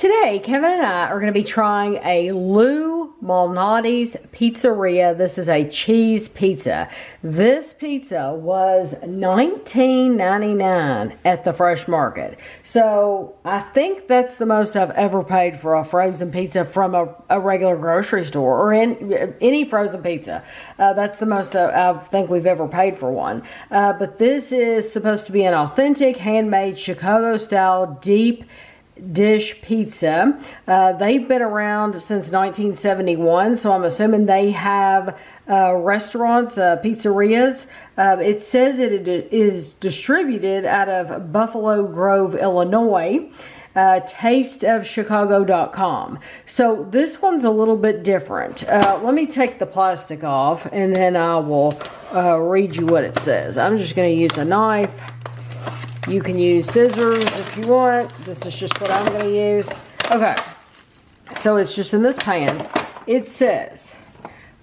Today, Kevin and I are going to be trying a Lou Malnati's Pizzeria. This is a cheese pizza. This pizza was $19.99 at the Fresh Market. So I think that's the most I've ever paid for a frozen pizza from a regular grocery store or any frozen pizza. That's the most I think we've ever paid for one. But this is supposed to be an authentic, handmade, Chicago-style, deep dish pizza. They've been around since 1971, so I'm assuming they have restaurants, pizzerias. It says it is distributed out of Buffalo Grove, Illinois. Tasteofchicago.com. So this one's a little bit different. Let me take the plastic off and then I will read you what it says. I'm just going to use a knife. You can use scissors if you want. This is just what I'm going to use. Okay, so it's just in this pan. It says,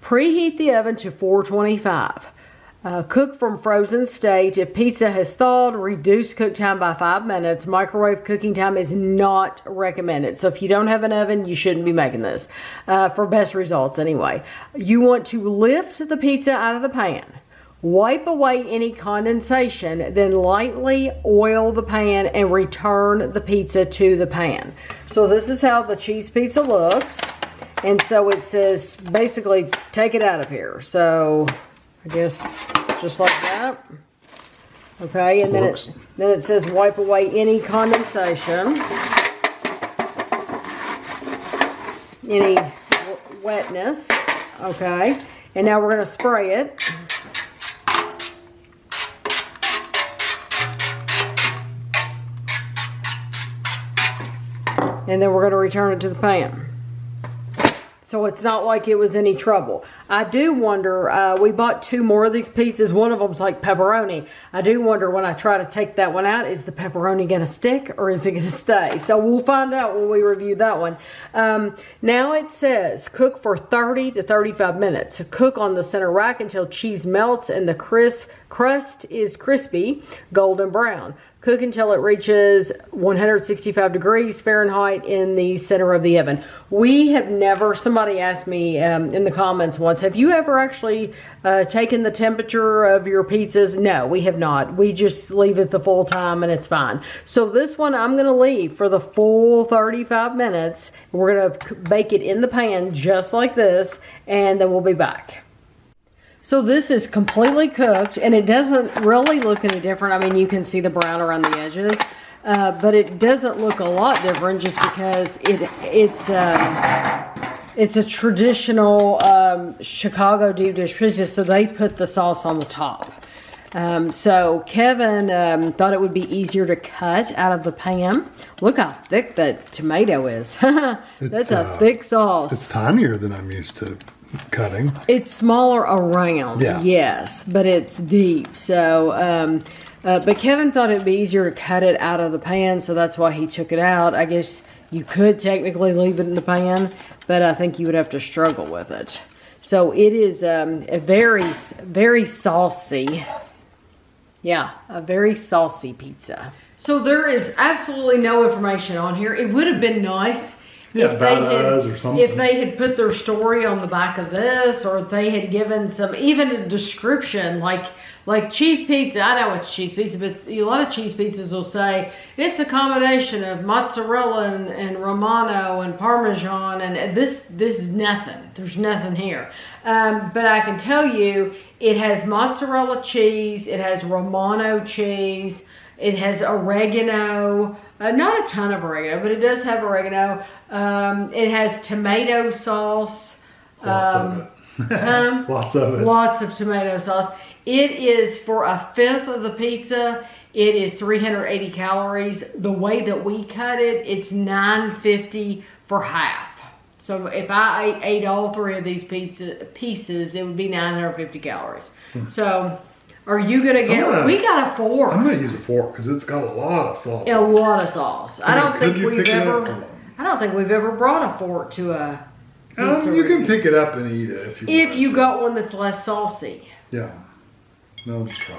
preheat the oven to 425. Cook from frozen state. If pizza has thawed, reduce cook time by 5 minutes. Microwave cooking time is not recommended. So if you don't have an oven, you shouldn't be making this. For best results anyway. You want to lift the pizza out of the pan. Wipe away any condensation, then lightly oil the pan and return the pizza to the pan. So this is how the cheese pizza looks. And so it says, basically, take it out of here. So, I guess, just like that. Okay, and then it says wipe away any condensation. Any wetness. Okay, and now we're going to spray it. And then we're going to return it to the pan. So it's not like it was any trouble. I do wonder, we bought 2 more of these pizzas. One of them's like pepperoni. I do wonder when I try to take that one out, is the pepperoni going to stick or is it going to stay? So we'll find out when we review that one. Now it says cook for 30 to 35 minutes. Cook on the center rack until cheese melts and the crust is crispy, golden brown. Cook until it reaches 165 degrees Fahrenheit in the center of the oven. We have never, somebody asked me in the comments once, have you ever actually taken the temperature of your pizzas? No, we have not. We just leave it the full time and it's fine. So this one I'm going to leave for the full 35 minutes. We're going to bake it in the pan just like this and then we'll be back. So this is completely cooked and it doesn't really look any different. I mean, you can see the brown around the edges, but it doesn't look a lot different just because it's a traditional Chicago deep dish pizza, so they put the sauce on the top. So Kevin thought it would be easier to cut out of the pan. Look how thick that tomato is. That's a thick sauce. It's tinier than I'm used to cutting. It's smaller around, yes, but it's deep. So, but Kevin thought it'd be easier to cut it out of the pan, so that's why he took it out. I guess you could technically leave it in the pan, but I think you would have to struggle with it. So it is a very, very saucy. Yeah, a very saucy pizza. So there is absolutely no information on here. It would have been nice if they had put their story on the back of this, or if they had given some, even a description, like cheese pizza. I know it's cheese pizza, but a lot of cheese pizzas will say it's a combination of mozzarella and Romano and Parmesan, and this is nothing. There's nothing here. But I can tell you, it has mozzarella cheese, it has Romano cheese, it has oregano. Not a ton of oregano, but it does have oregano. It has tomato sauce. Lots of it. Lots of it. Lots of tomato sauce. It is, for a fifth of the pizza, it is 380 calories. The way that we cut it, it's 950 for half. So if I ate all 3 of these pieces, it would be 950 calories. So are you going to get, we got a fork. I'm going to use a fork because it's got a lot of sauce. A lot of sauce. I don't think we've ever brought a fork to a pizza. You can pick it up and eat it if you got one that's less saucy. Yeah. No, just try.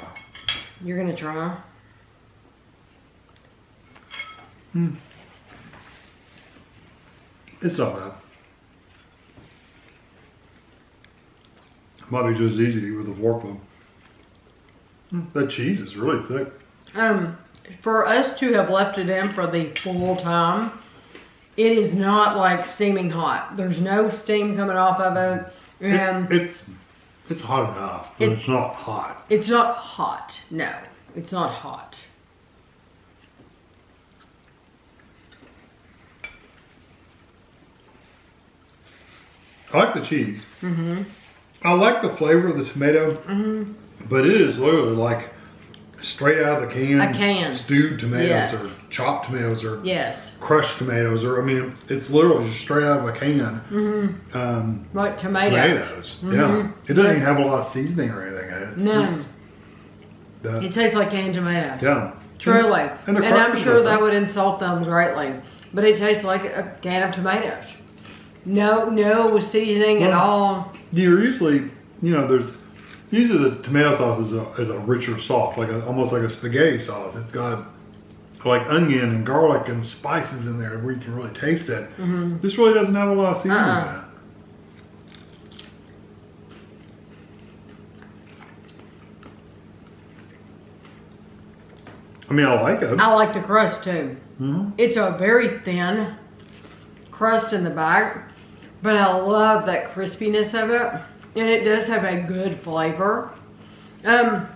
You're going to try? It's not bad. Might be just as easy to eat with a fork though. That cheese is really thick. For us to have left it in for the full time, it is not like steaming hot. There's no steam coming off of it. And it's hot enough, but it's not hot. It's not hot. No, it's not hot. I like the cheese. I like the flavor of the tomato, but it is literally like straight out of the can. A can. Stewed tomatoes Yes. or chopped tomatoes or Yes. crushed tomatoes, or I mean, it's literally just straight out of a can. Like tomatoes. Yeah. It doesn't even have a lot of seasoning or anything in it. It's No. It tastes like canned tomatoes. Yeah. Truly. And And, the I'm crust sure is that okay. would insult them greatly. But it tastes like a can of tomatoes. No seasoning at all. You're usually, there's usually the tomato sauce is a richer sauce, like almost like a spaghetti sauce. It's got like onion and garlic and spices in there where you can really taste it. This really doesn't have a lot of seasoning in it. I mean, I like it. I like the crust too. It's a very thin crust in the back, but I love that crispiness of it, and it does have a good flavor. I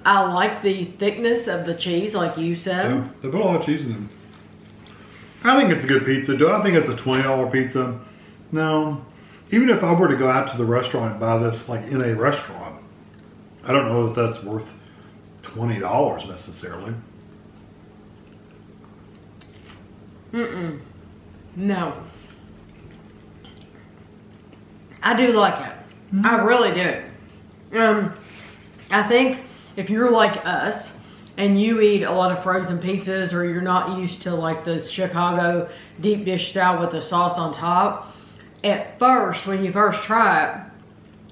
like the thickness of the cheese, like you said. Yeah, they put a lot of cheese in them. I think it's a good pizza. Do I think it's a $20 pizza? No. Even if I were to go out to the restaurant and buy this, like in a restaurant, I don't know that that's worth $20 necessarily. No. I do like it. I really do. I think if you're like us and you eat a lot of frozen pizzas, or you're not used to like the Chicago deep dish style with the sauce on top, at first, when you first try it,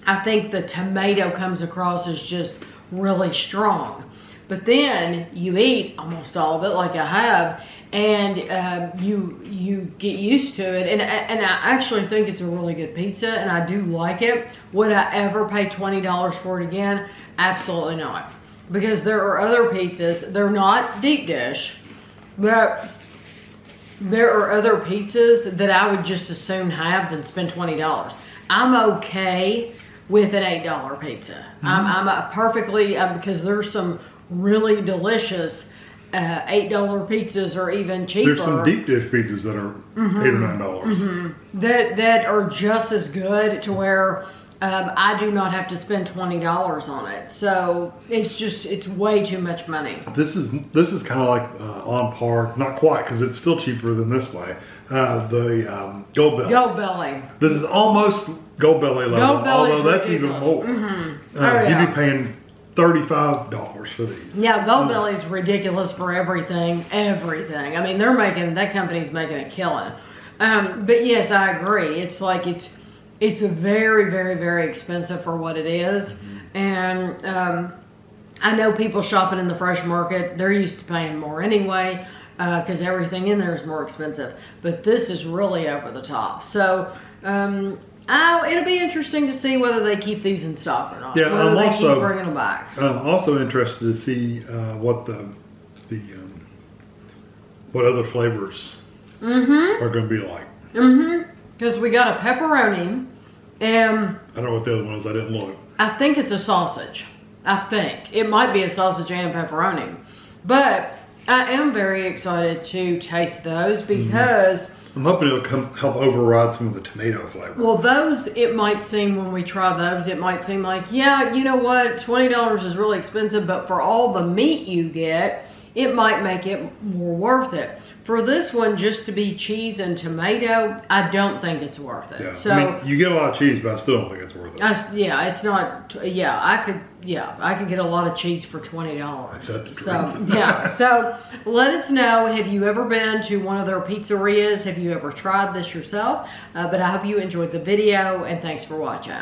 I think the tomato comes across as just really strong. But then you eat almost all of it, like I have, and you get used to it. And I actually think it's a really good pizza, and I do like it. Would I ever pay $20 for it again? Absolutely not. Because there are other pizzas, they're not deep dish, but there are other pizzas that I would just as soon have than spend $20. I'm okay with an $8 pizza. I'm perfectly, because there's some really delicious $8 pizzas, or even cheaper. There's some deep dish pizzas that are $8 or $9. That are just as good, to where I do not have to spend $20 on it. So it's way too much money. This is kind of like on par, not quite, because it's still cheaper than this way. The Gold Belly. Gold Belly. This is almost Gold Belly level, Gold Belly's although that's ridiculous. even more. You'd be paying $35 for these. Yeah, Gold Belly's ridiculous for everything. I mean, that company's making a killing. But yes, I agree. It's like it's a very, very, very expensive for what it is. And I know people shopping in the fresh market, they're used to paying more anyway, because everything in there is more expensive. But this is really over the top. So it'll be interesting to see whether they keep these in stock or not. Yeah, whether they also keep bringing them back. I'm also interested to see what what other flavors are going to be like. Because we got a pepperoni, and I don't know what the other one is. I didn't look. I think it's a sausage. I think it might be a sausage and pepperoni, but I am very excited to taste those, because I'm hoping it'll help override some of the tomato flavor. well, those, it might seem, when we try those, it might seem like, yeah, you know what, $20 is really expensive, but for all the meat you get, it might make it more worth it. For this one, just to be cheese and tomato, I don't think it's worth it. Yeah. So I mean, you get a lot of cheese, but I still don't think it's worth it. it's not. Yeah, I could get a lot of cheese for $20. That's So yeah. So let us know. Have you ever been to one of their pizzerias? Have you ever tried this yourself? But I hope you enjoyed the video, and thanks for watching.